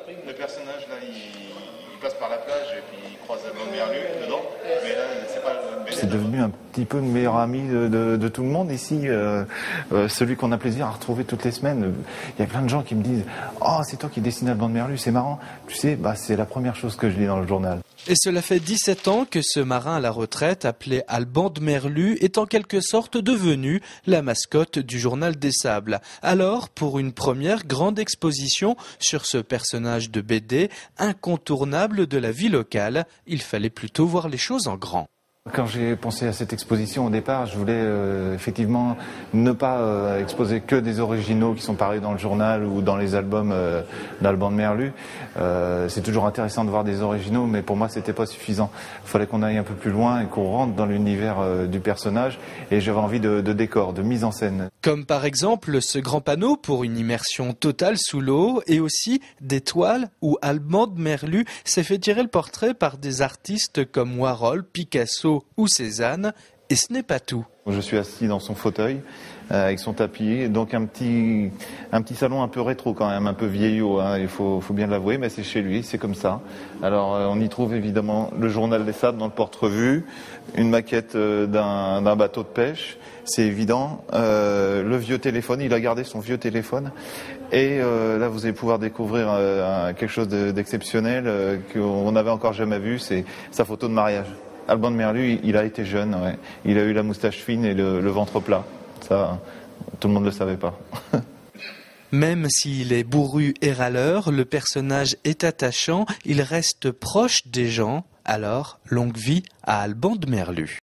Le personnage là, il passe par la plage et puis il croise Alban de Merlu dedans, mais là c'est pas le BD. C'est devenu un petit peu le meilleur ami de tout le monde ici, celui qu'on a plaisir à retrouver toutes les semaines. Il y a plein de gens qui me disent « Oh, c'est toi qui dessines Alban de Merlu, c'est marrant ». Tu sais, c'est la première chose que je lis dans le journal. Et cela fait 17 ans que ce marin à la retraite, appelé Alban de Merlu, est en quelque sorte devenu la mascotte du journal des Sables. Alors, pour une première grande exposition sur ce personnage de BD, incontournable de la vie locale, il fallait plutôt voir les choses en grand. Quand j'ai pensé à cette exposition au départ, je voulais effectivement ne pas exposer que des originaux qui sont parus dans le journal ou dans les albums d'Alban de Merlu. C'est toujours intéressant de voir des originaux, mais pour moi c'était pas suffisant. Il fallait qu'on aille un peu plus loin et qu'on rentre dans l'univers du personnage, et j'avais envie de décor, de mise en scène. Comme par exemple ce grand panneau pour une immersion totale sous l'eau, et aussi des toiles où Alban de Merlu s'est fait tirer le portrait par des artistes comme Warhol, Picasso ou Cézanne, et ce n'est pas tout. Je suis assis dans son fauteuil avec son tapis, donc un petit salon un peu rétro quand même, un peu vieillot, hein, il faut bien l'avouer, mais c'est chez lui, c'est comme ça. Alors on y trouve évidemment le journal des Sables dans le porte-revue, une maquette d'un bateau de pêche, c'est évident, le vieux téléphone, il a gardé son vieux téléphone, et là vous allez pouvoir découvrir quelque chose d'exceptionnel qu'on n'avait encore jamais vu, c'est sa photo de mariage. Alban de Merlu, il a été jeune, ouais. Il a eu la moustache fine et le ventre plat. Ça, tout le monde ne le savait pas. Même s'il est bourru et râleur, le personnage est attachant, il reste proche des gens. Alors, longue vie à Alban de Merlu.